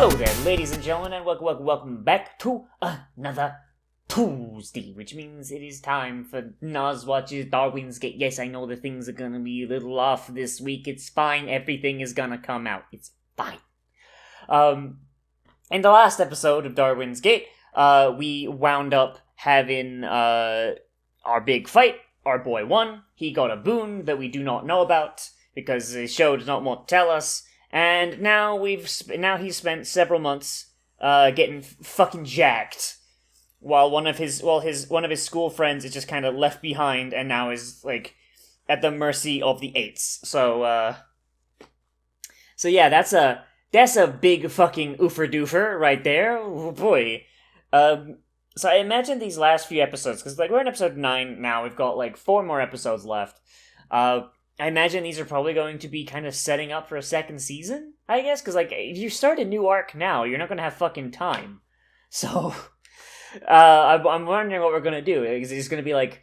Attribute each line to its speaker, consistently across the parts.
Speaker 1: Hello there, ladies and gentlemen, and welcome back to another Tuesday, which means it is time for Nozz watches Darwin's Gate. Yes, I know the things are gonna be a little off this week. It's fine. Everything is gonna come out. It's fine. In the last episode of Darwin's Gate, we wound up having our big fight. Our boy won. He got a boon that we do not know about because the show does not want to tell us. And now he's spent several months getting fucking jacked, while one of his school friends is just kind of left behind and now is like at the mercy of the Eights. So yeah, that's a big fucking oofer doofer right there. Oh boy. So I imagine these last few episodes, because like we're in episode 9 now, we've got like 4 more episodes left. I imagine these are probably going to be kind of setting up for a second season, I guess, because, like, if you start a new arc now, you're not going to have fucking time. So, I'm wondering what we're going to do. Is it going to be, like,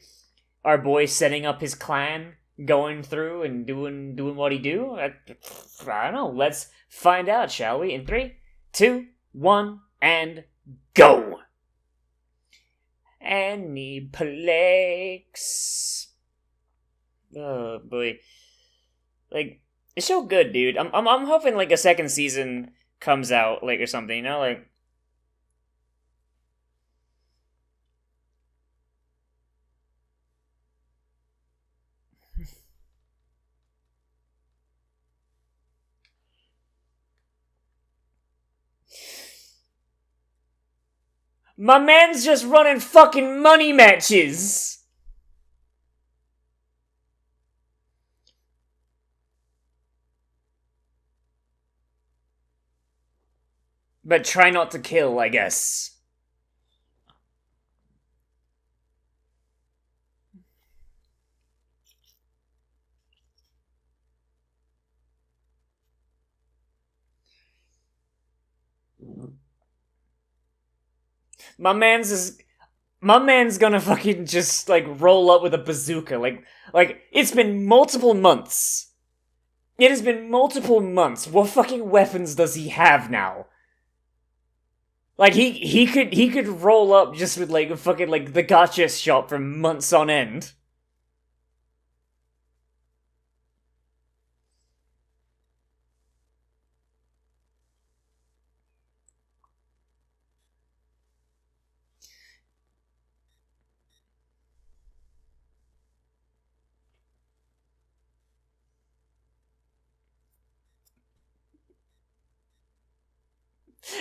Speaker 1: our boy setting up his clan, going through and doing what he do? I don't know. Let's find out, shall we? In 3, 2, 1, and go! Any place. Oh boy, like it's so good, dude. I'm hoping like a second season comes out, like or something, you know, like. My man's just running fucking money matches. But try not to kill, I guess. My man's gonna fucking just, like, roll up with a bazooka. Like, it's been multiple months. It has been multiple months. What fucking weapons does he have now? Like, he could roll up just with, like, a fucking, like, the gotcha shot for months on end.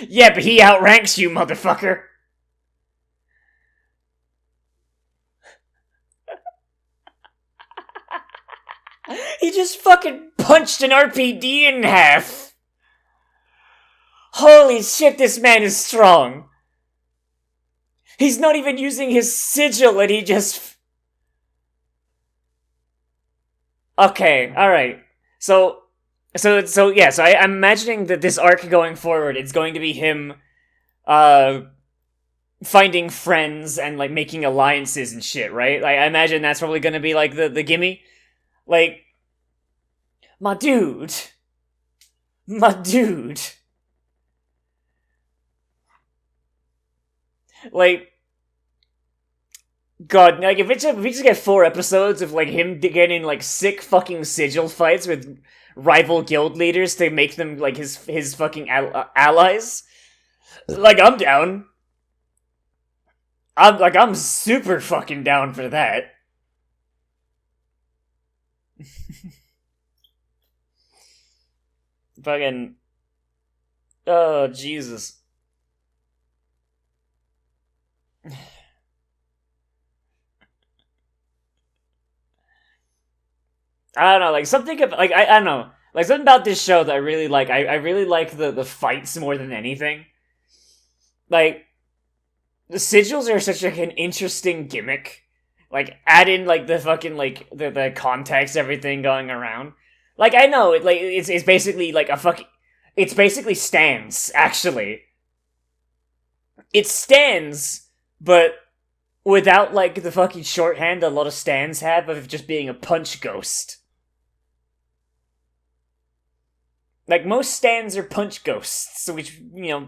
Speaker 1: Yeah, but he outranks you, motherfucker. He just fucking punched an RPD in half. Holy shit, this man is strong. He's not even using his sigil and he just... Okay, alright. So I'm imagining that this arc going forward, it's going to be him, finding friends and, like, making alliances and shit, right? Like, I imagine that's probably gonna be, like, the gimme. Like, my dude. Like, God, like, if we just get 4 episodes of, like, him getting, like, sick fucking sigil fights with rival guild leaders to make them, like, his fucking allies, like, I'm down. I'm super fucking down for that. Fucking... Oh, Jesus. I don't know, like, something about, like, I don't know. Like, something about this show that I really like. I really like the fights more than anything. Like, the sigils are such, like, an interesting gimmick. Like, add in, like, the fucking, like, the context, everything going around. Like, I know, it's basically, like, a fucking... It's basically stands, actually. It stands, but without, like, the fucking shorthand a lot of stands have of just being a punch ghost. Like, most stands are punch ghosts, which,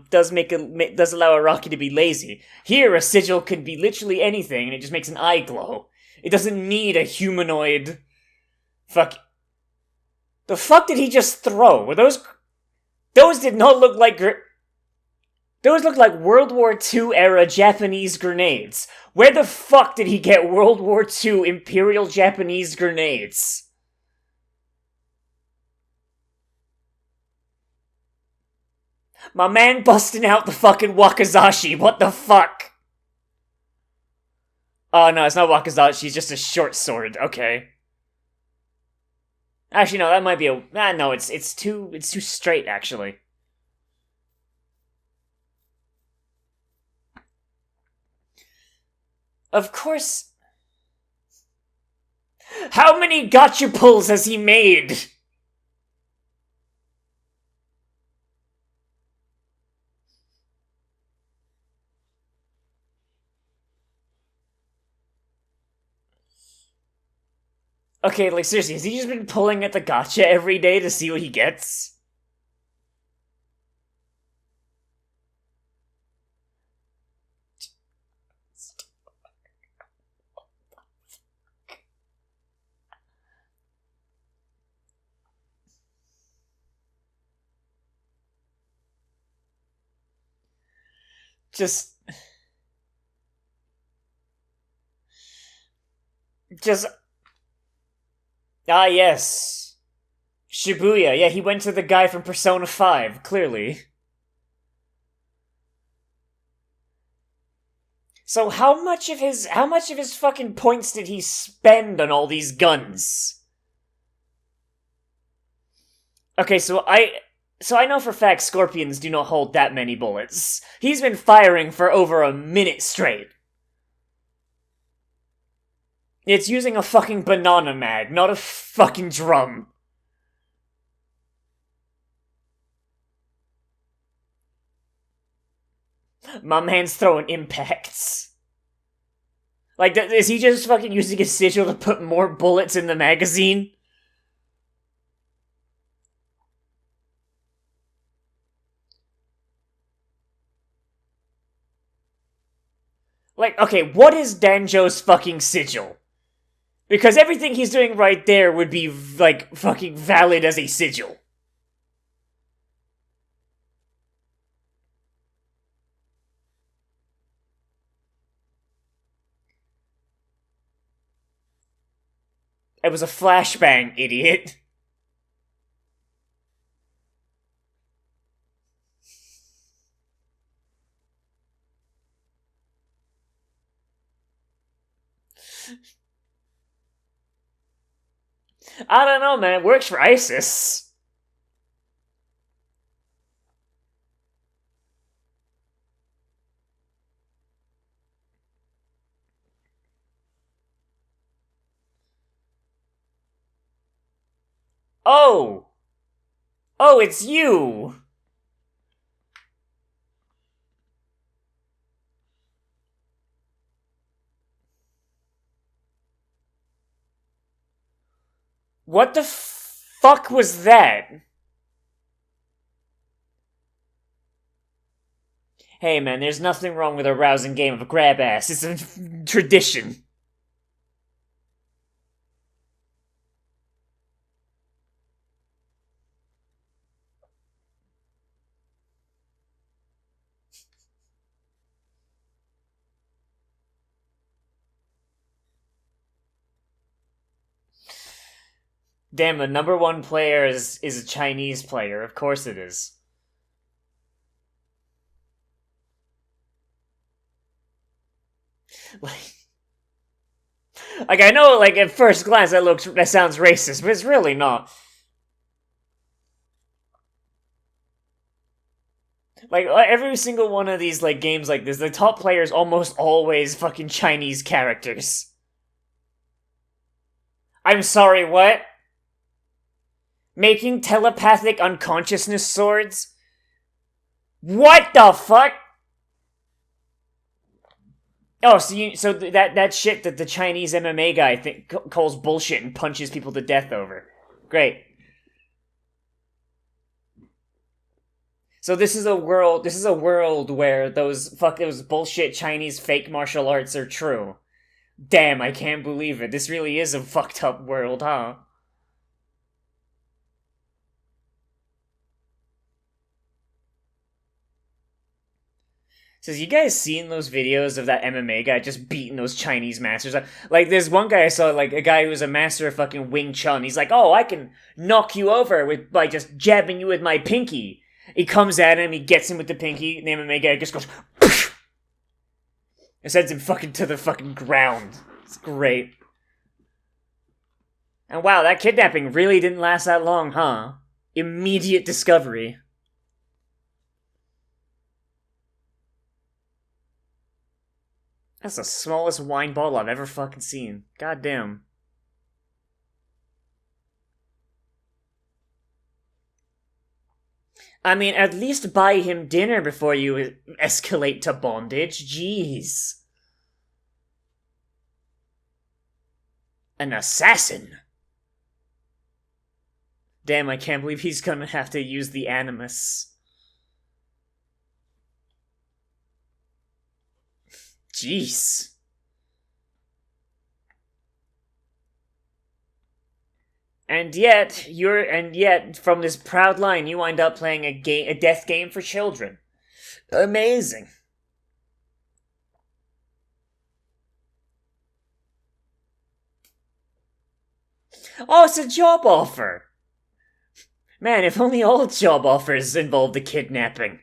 Speaker 1: does does allow a Rocky to be lazy. Here, a sigil could be literally anything, and it just makes an eye glow. It doesn't need a humanoid... Fuck. The fuck did he just throw? Were those... Those did not look like... Those look like World War II era Japanese grenades. Where the fuck did he get World War II Imperial Japanese grenades? My man busting out the fucking wakizashi, what the fuck? Oh no, it's not wakizashi, it's just a short sword, okay. Actually no, that might be a... no, it's too straight, actually. Of course... How many gotcha pulls has he made? Okay, like, seriously, has he just been pulling at the gotcha every day to see what he gets? Just... Ah, yes. Shibuya. Yeah, he went to the guy from Persona 5, clearly. So how much of his fucking points did he spend on all these guns? Okay, so I know for a fact scorpions do not hold that many bullets. He's been firing for over a minute straight. It's using a fucking banana mag, not a fucking drum. My man's throwing impacts. Like, is he just fucking using his sigil to put more bullets in the magazine? Like, okay, what is Danjo's fucking sigil? Because everything he's doing right there would be, like, fucking valid as a sigil. It was a flashbang, idiot. I don't know, man. It works for ISIS. Oh! Oh, it's you! What the fuck was that? Hey man, there's nothing wrong with a rousing game of grab ass. It's a tradition. Damn, the number one player is a Chinese player. Of course it is. Like I know, like at first glance that sounds racist, but it's really not. Like every single one of these like games like this, the top player is almost always fucking Chinese characters. I'm sorry, what? Making telepathic unconsciousness swords? What the fuck? Oh, so that shit that the Chinese MMA guy calls bullshit and punches people to death over. Great. So this is a world where those bullshit Chinese fake martial arts are true. Damn, I can't believe it. This really is a fucked up world, huh? Says, you guys seen those videos of that MMA guy just beating those Chinese masters? Like, there's one guy I saw, like, a guy who was a master of fucking Wing Chun. He's like, oh, I can knock you over by just jabbing you with my pinky. He comes at him, he gets him with the pinky, and the MMA guy just goes, and sends him fucking to the fucking ground. It's great. And wow, that kidnapping really didn't last that long, huh? Immediate discovery. That's the smallest wine bottle I've ever fucking seen. God damn. I mean, at least buy him dinner before you escalate to bondage. Jeez. An assassin. Damn, I can't believe he's gonna have to use the animus. Jeez. And yet, from this proud line, you wind up playing a death game for children. Amazing. Oh, it's a job offer! Man, if only all job offers involved the kidnapping.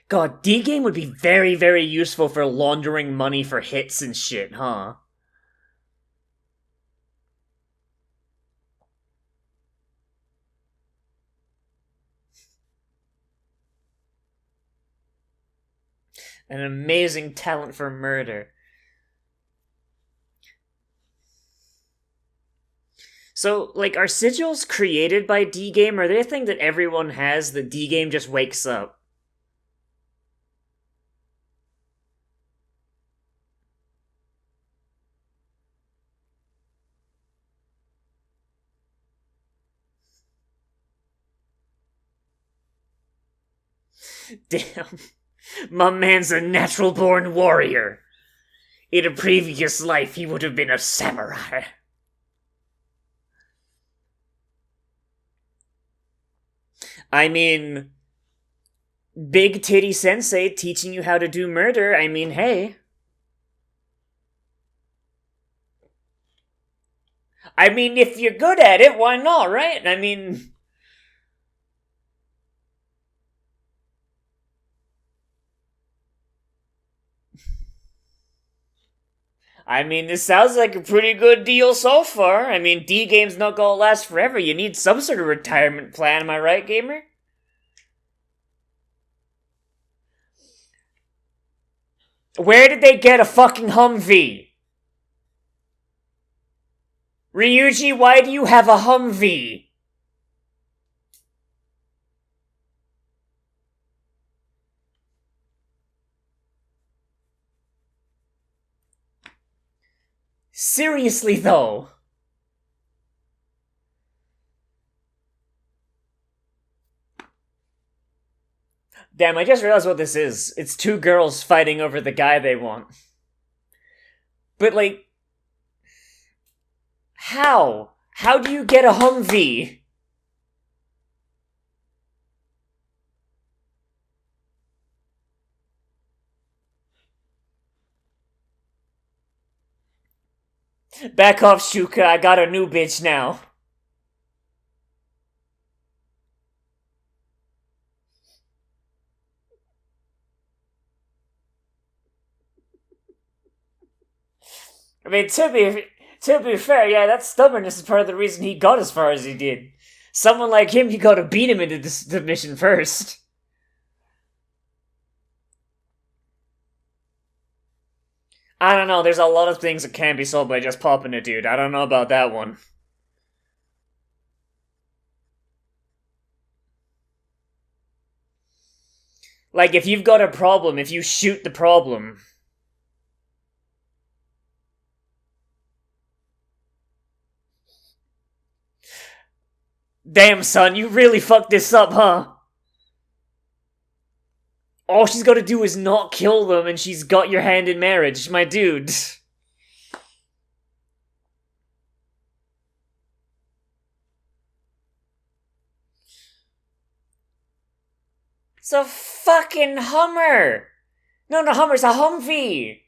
Speaker 1: God, D-Game would be very, very useful for laundering money for hits and shit, huh? An amazing talent for murder. So, like, are sigils created by D-Game, or are they a thing that everyone has that D-Game just wakes up? Damn. My man's a natural-born warrior. In a previous life, he would have been a samurai. I mean, Big Titty Sensei teaching you how to do murder, I mean, hey. I mean, if you're good at it, why not, right? I mean... this sounds like a pretty good deal so far. I mean, D-Game's not gonna last forever. You need some sort of retirement plan, am I right, gamer? Where did they get a fucking Humvee? Ryuji, why do you have a Humvee? Seriously, though. Damn, I just realized what this is. It's two girls fighting over the guy they want. But, like... How? How do you get a Humvee? Back off, Shuka, I got a new bitch now. I mean, to be fair, yeah, that stubbornness is part of the reason he got as far as he did. Someone like him, you gotta beat him into submission first. I don't know, there's a lot of things that can be solved by just popping a dude. I don't know about that one. Like, if you've got a problem, if you shoot the problem... Damn, son, you really fucked this up, huh? All she's gotta do is not kill them and she's got your hand in marriage, my dude. It's a fucking Hummer! No, no, Hummer's a Humvee!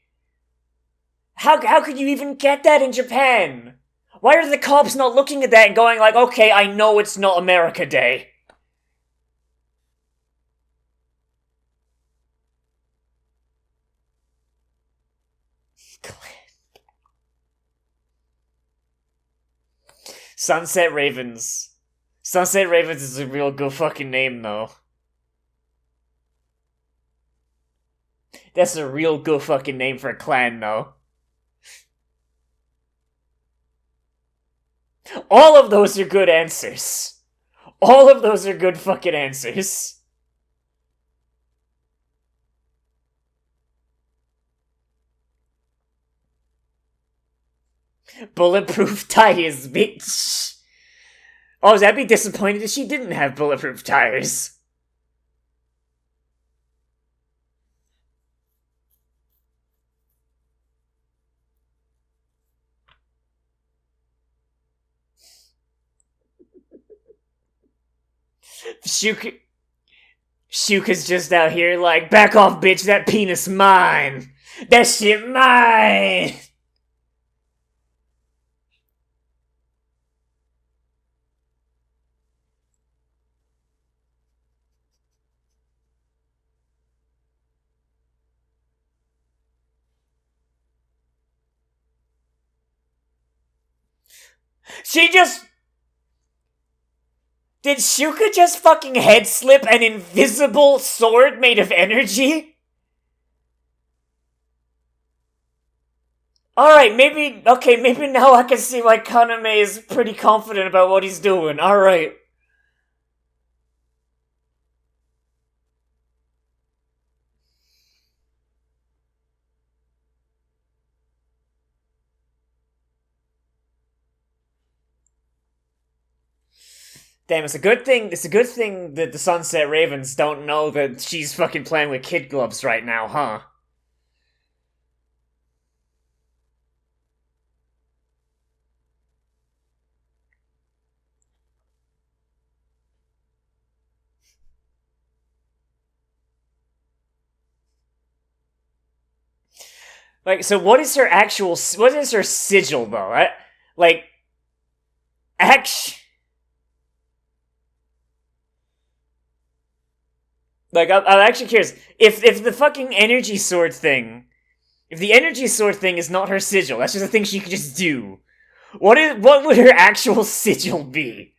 Speaker 1: How could you even get that in Japan? Why are the cops not looking at that and going like, okay, I know it's not America Day? Sunset Ravens. Sunset Ravens is a real good fucking name, though. That's a real good fucking name for a clan, though. All of those are good answers. All of those are good fucking answers. Bulletproof tires, bitch. Oh, I'd be disappointed if she didn't have bulletproof tires. Shuka's just out here like, back off, bitch, that penis mine. That shit mine. She just... Did Shuka just fucking head slip an invisible sword made of energy? Alright, maybe now I can see why Kaname is pretty confident about what he's doing. Alright. Damn, it's a good thing that the Sunset Ravens don't know that she's fucking playing with kid gloves right now, huh? Like, so what is her sigil, though? Like, Like, I'm actually curious. If the fucking energy sword thing... If the energy sword thing is not her sigil, that's just a thing she could just do. What would her actual sigil be?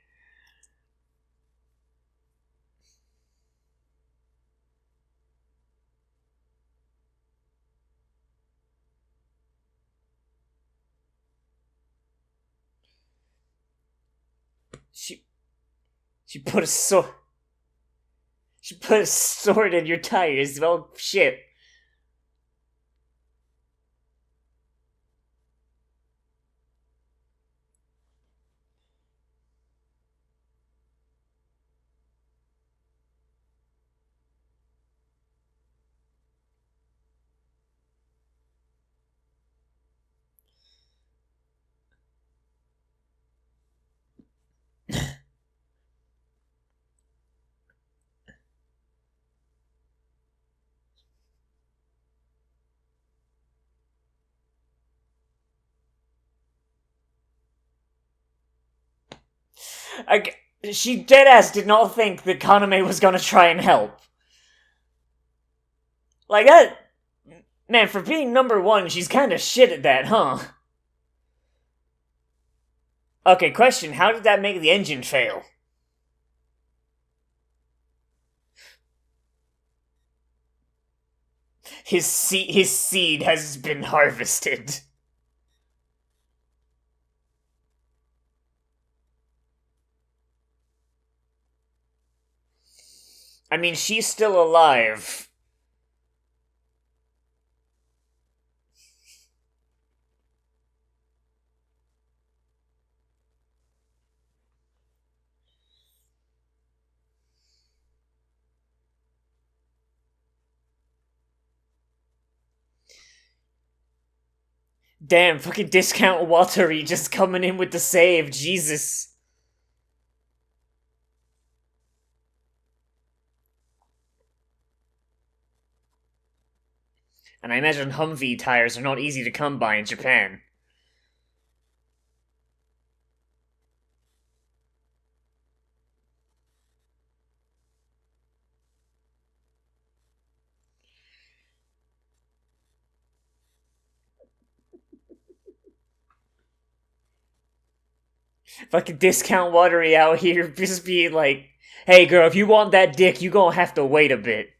Speaker 1: She put a sword... She put a sword in your tires. Well, shit. She deadass did not think that Kaname was gonna try and help. Like that... Man, for being number one, she's kinda shit at that, huh? Okay, question, how did that make the engine fail? His seed has been harvested. I mean, she's still alive. Damn, fucking discount watery just coming in with the save, Jesus. And I imagine Humvee tires are not easy to come by in Japan. Fucking discount watery out here just being like, hey girl, if you want that dick, you gonna have to wait a bit.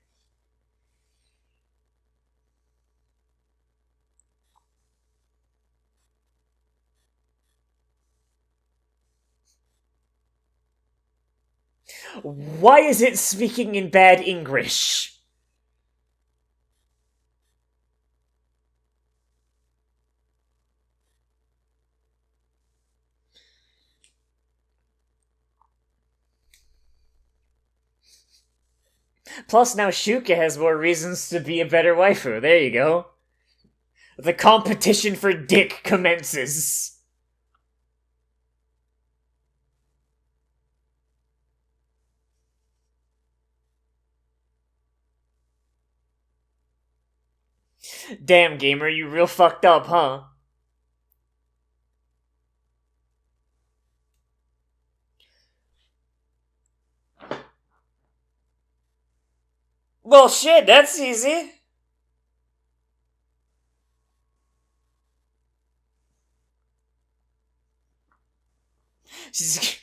Speaker 1: Why is it speaking in bad English? Plus, now Shuka has more reasons to be a better waifu. There you go. The competition for dick commences. Damn, gamer, you real fucked up, huh? Well, shit, that's easy. She's...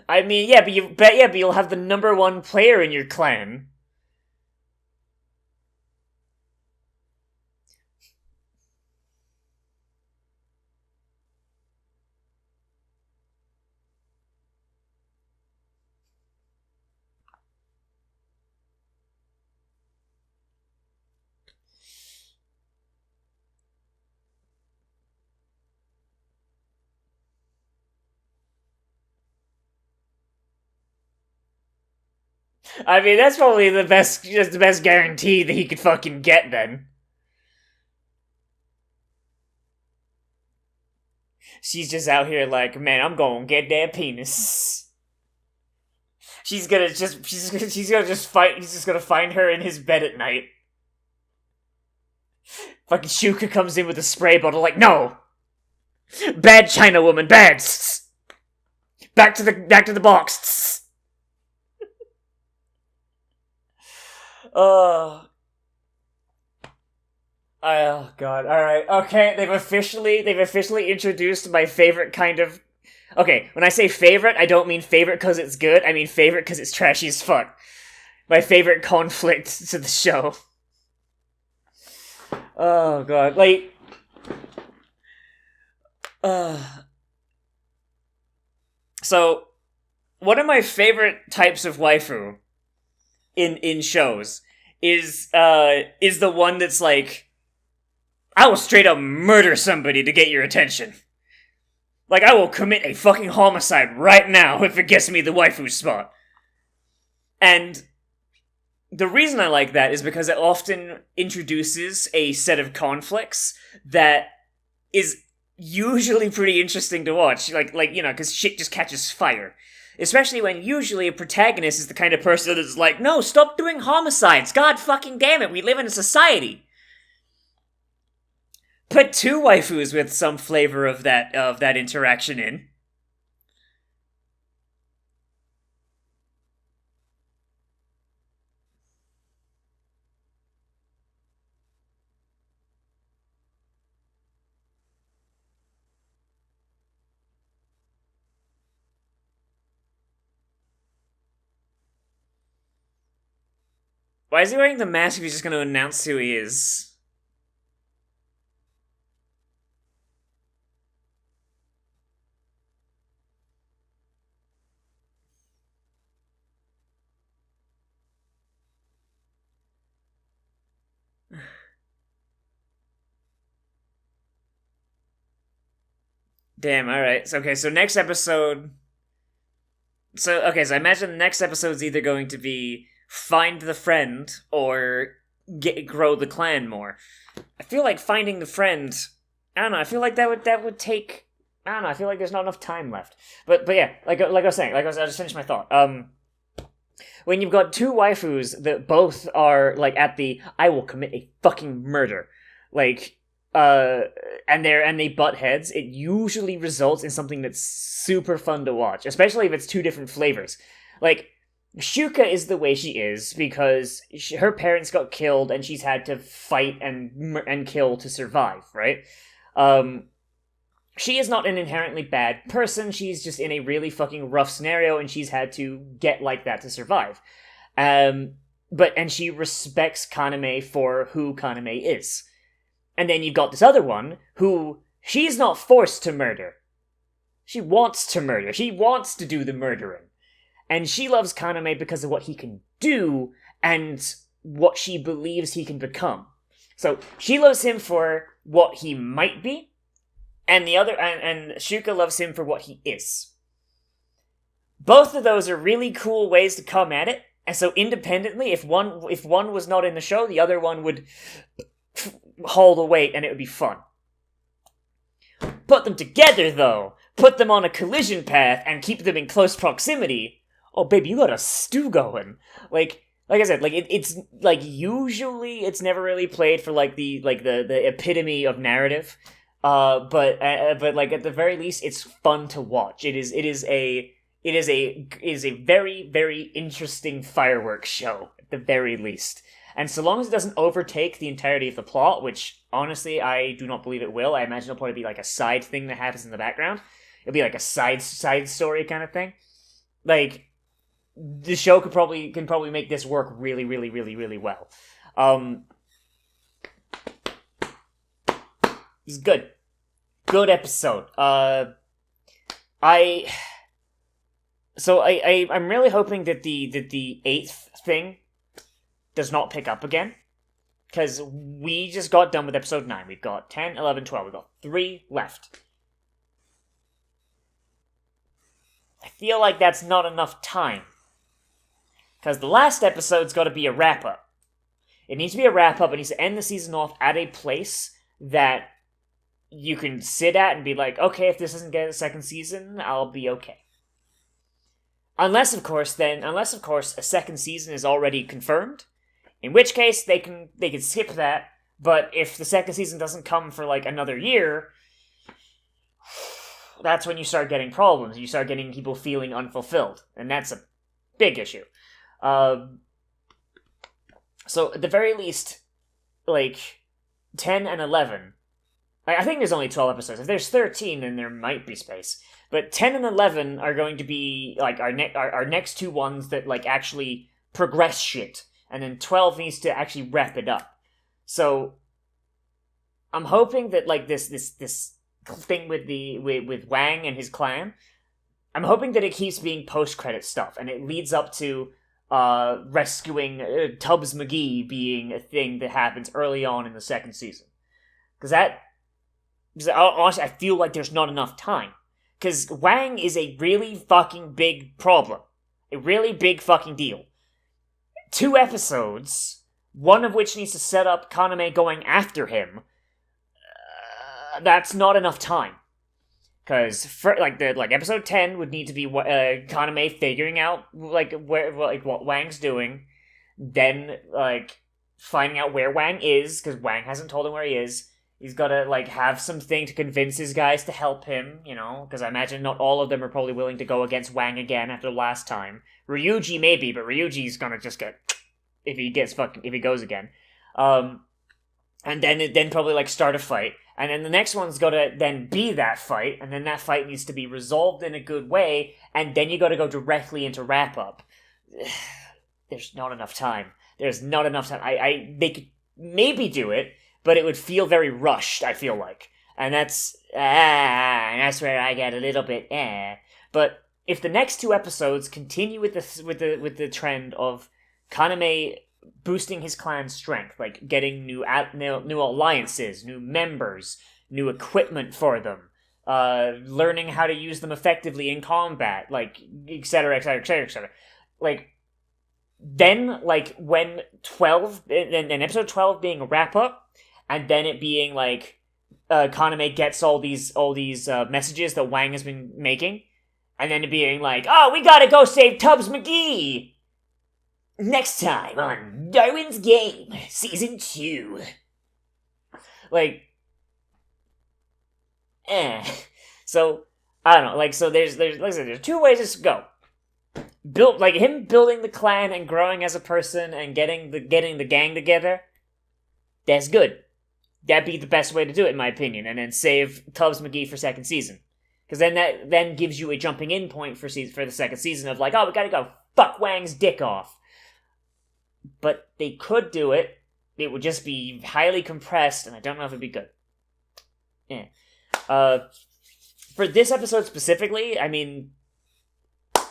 Speaker 1: I mean, yeah, but you'll have the number one player in your clan. I mean, that's probably just the best guarantee that he could fucking get then. She's just out here like, man, I'm gonna get that penis. She's gonna just fight. He's just gonna find her in his bed at night. Fucking Shuka comes in with a spray bottle, like, no, bad China woman, bad. Back to the box. Oh god. All right. Okay, they've officially introduced my favorite kind of. Okay, when I say favorite, I don't mean favorite because it's good. I mean favorite because it's trashy as fuck. My favorite conflict to the show. Oh god, like, so one of my favorite types of waifu in shows is the one that's like, I will straight up murder somebody to get your attention. Like, I will commit a fucking homicide right now if it gets me the waifu spot. And the reason I like that is because it often introduces a set of conflicts that is usually pretty interesting to watch. Like you know, because shit just catches fire. Especially when usually a protagonist is the kind of person that's like, no, stop doing homicides. God fucking damn it, we live in a society. Put two waifus with some flavor of that interaction in. Why is he wearing the mask if he's just going to announce who he is? Damn, alright. Okay, so next episode, So I imagine the next episode's either going to be find the friend or grow the clan more. I feel like finding the friend. I don't know. I feel like that would take. I don't know. I feel like there's not enough time left. But yeah, like I was saying, I just finished my thought. When you've got two waifus that both are like at the I will commit a fucking murder, like and they butt heads, it usually results in something that's super fun to watch, especially if it's two different flavors. Like Shuka is the way she is because her parents got killed and she's had to fight and kill to survive, right? She is not an inherently bad person, she's just in a really fucking rough scenario and she's had to get like that to survive. And she respects Kaname for who Kaname is. And then you've got this other one who she's not forced to murder. She wants to murder. She wants to do the murdering. And she loves Kaname because of what he can do and what she believes he can become. So she loves him for what he might be, and Shuka loves him for what he is. Both of those are really cool ways to come at it, and so independently, if one was not in the show, the other one would haul the weight, and it would be fun. Put them together, though. Put them on a collision path and keep them in close proximity. Oh, baby, you got a stew going. Like I said, like it's like usually it's never really played for like the epitome of narrative. But like at the very least, it's fun to watch. It is a very, very interesting fireworks show at the very least. And so long as it doesn't overtake the entirety of the plot, which honestly I do not believe it will. I imagine it'll probably be like a side thing that happens in the background. It'll be like a side story kind of thing. Like the show can probably make this work really, really, really, really well. It's good. Good episode. I'm really hoping that the 8th thing does not pick up again. Because we just got done with episode 9. We've got 10, 11, 12. We've got 3 left. I feel like that's not enough time. Because the last episode's got to be a wrap-up. It needs to be a wrap-up. It needs to end the season off at a place that you can sit at and be like, okay, if this doesn't get a second season, I'll be okay. Unless, of course, a second season is already confirmed, in which case they can skip that. But if the second season doesn't come for like another year, that's when you start getting problems. You start getting people feeling unfulfilled, and that's a big issue. So at the very least, like 10 and 11. I think there's only 12 episodes. If there's 13, then there might be space. But 10 and 11 are going to be like our next two ones that like actually progress shit, and then 12 needs to actually wrap it up. So I'm hoping that like this thing with Wang and his clan, I'm hoping that it keeps being post-credit stuff, and it leads up to rescuing Tubbs McGee being a thing that happens early on in the second season. Because honestly, I feel like there's not enough time. Because Wang is a really fucking big problem. A really big fucking deal. 2 episodes, one of which needs to set up Kaname going after him. That's not enough time. Because episode 10 would need to be Kaname figuring out what Wang's doing, then like finding out where Wang is, because Wang hasn't told him where he is. He's got to like have something to convince his guys to help him, you know, because I imagine not all of them are probably willing to go against Wang again after last time. Ryuji maybe, but Ryuji's gonna just get if he goes again. And then probably like start a fight. And then the next one's got to then be that fight, and then that fight needs to be resolved in a good way, and then you got to go directly into wrap-up. There's not enough time. There's not enough time. They could maybe do it, but it would feel very rushed, I feel like. And that's where I get a little bit But if the next 2 episodes continue with the trend of Kaname boosting his clan's strength, like getting new alliances, new members, new equipment for them, learning how to use them effectively in combat, like, etc., etc., etc., etc. Like, then, like, when 12, in episode 12 being a wrap-up, and then it being, like, Kaname gets all these messages that Wang has been making, and then it being like, oh, we gotta go save Tubbs McGee! Next time on Darwin's Game, Season 2. Like, So, I don't know, like, so there's like I said, there's two ways this could go. Him building the clan and growing as a person and getting the gang together, that's good. That'd be the best way to do it, in my opinion, and then save Tubbs McGee for second season. Because then that then gives you a jumping in point for the second season of like, oh, we gotta go fuck Wang's dick off. But they could do it. It would just be highly compressed, and I don't know if it'd be good. Yeah. For this episode specifically, I mean,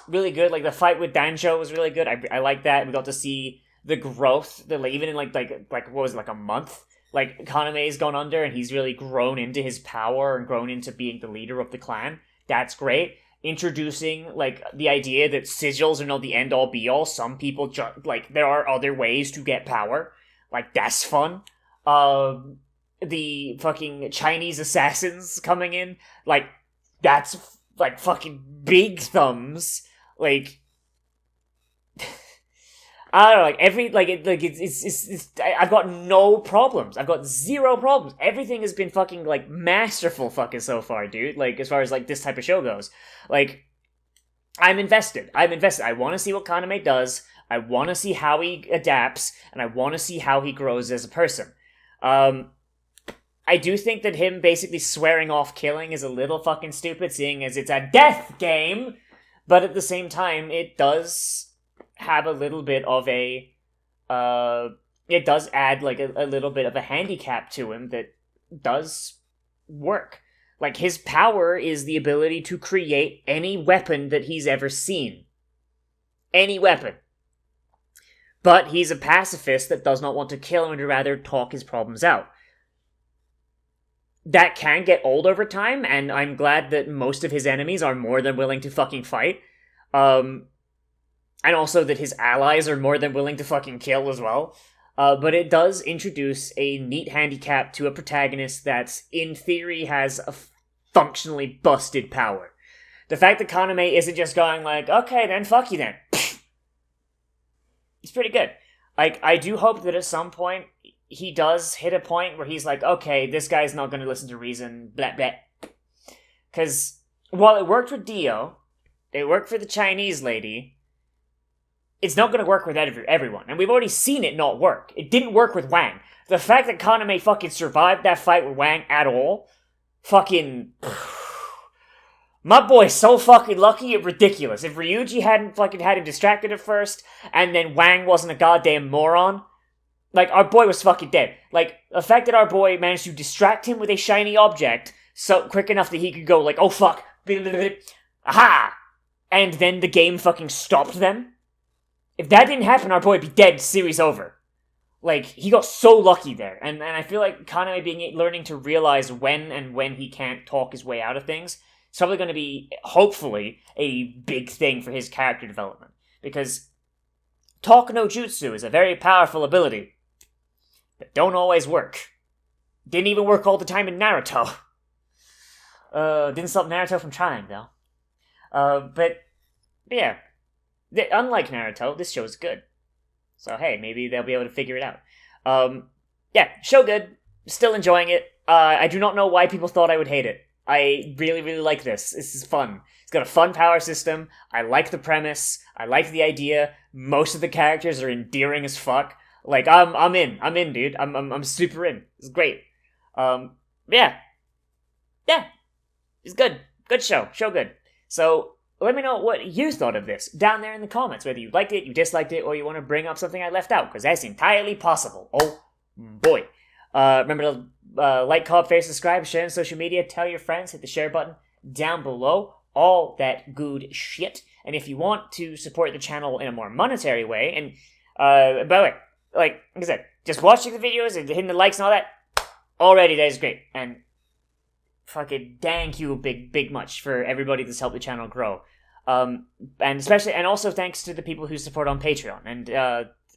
Speaker 1: really good. Like, the fight with Danjo was really good. I like that. We got to see the growth, even in like what was it, like a month? Like, Kaname's gone under, and he's really grown into his power and grown into being the leader of the clan. That's great. Introducing, like, the idea that sigils are not the end-all be-all. Some people, like, there are other ways to get power. Like, that's fun. The fucking Chinese assassins coming in, like, that's, like, fucking big thumbs. Like, I don't know, I've got no problems. I've got zero problems. Everything has been fucking, like, masterful fucking so far, dude. Like, as far as, like, this type of show goes. Like, I'm invested. I want to see what Kaname does. I want to see how he adapts. And I want to see how he grows as a person. I do think that him basically swearing off killing is a little fucking stupid, seeing as it's a death game. But at the same time, it does have a little bit of it does add, like, a little bit of a handicap to him that does work. Like, his power is the ability to create any weapon that he's ever seen. Any weapon. But he's a pacifist that does not want to kill and would rather talk his problems out. That can get old over time, and I'm glad that most of his enemies are more than willing to fucking fight. And also that his allies are more than willing to fucking kill as well. But it does introduce a neat handicap to a protagonist that, in theory, has a functionally busted power. The fact that Kaname isn't just going like, okay, then fuck you then. It's pretty good. Like, I do hope that at some point he does hit a point where he's like, okay, this guy's not going to listen to reason, blah, blah. Because while it worked with Dio, it worked for the Chinese lady, it's not going to work with everyone. And we've already seen it not work. It didn't work with Wang. The fact that Kaname fucking survived that fight with Wang at all, fucking... My boy's so fucking lucky, it's ridiculous. If Ryuji hadn't fucking had him distracted at first, and then Wang wasn't a goddamn moron, like, our boy was fucking dead. Like, the fact that our boy managed to distract him with a shiny object so quick enough that he could go like, oh fuck, aha! And then the game fucking stopped them. If that didn't happen, our boy would be dead, series over. Like, he got so lucky there. And I feel like Kaname learning to realize when he can't talk his way out of things, it's probably going to be, hopefully, a big thing for his character development. Because talk no jutsu is a very powerful ability that don't always work. Didn't even work all the time in Naruto. Didn't stop Naruto from trying, though. But, yeah. Unlike Naruto, this show's good. So, hey, maybe they'll be able to figure it out. Yeah, show good. Still enjoying it. I do not know why people thought I would hate it. I really, really like this. This is fun. It's got a fun power system. I like the premise. I like the idea. Most of the characters are endearing as fuck. Like, I'm in, dude. I'm super in. It's great. Yeah. It's good. Good show. Show good. So, let me know what you thought of this down there in the comments, whether you liked it, you disliked it, or you want to bring up something I left out, because that's entirely possible. Oh, boy. Remember to like, comment, favorite, subscribe, share on social media, tell your friends, hit the share button down below, all that good shit. And if you want to support the channel in a more monetary way, and, by the way, like I said, just watching the videos and hitting the likes and all that, already that is great. And fucking thank you big much for everybody that's helped the channel grow. And also thanks to the people who support on Patreon. And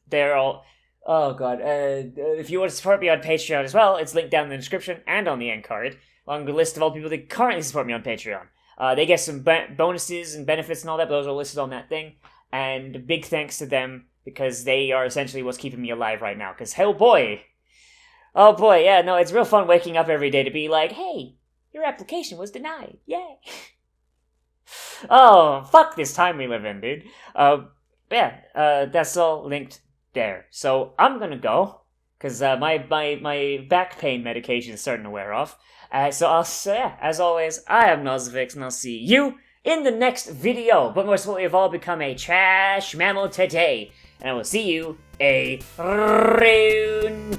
Speaker 1: they're all, oh god, if you want to support me on Patreon as well, it's linked down in the description and on the end card, along the list of all people that currently support me on Patreon. They get some bonuses and benefits and all that, but those are listed on that thing. And big thanks to them, because they are essentially what's keeping me alive right now. Because, oh boy, yeah, no, it's real fun waking up every day to be like, hey, your application was denied, yay. Oh, fuck this time we live in, dude. That's all linked there. So I'm gonna go, because my back pain medication is starting to wear off. So as always, I am Nozz, and I'll see you in the next video. But most importantly of all, become a trash mammal today. And I will see you a rune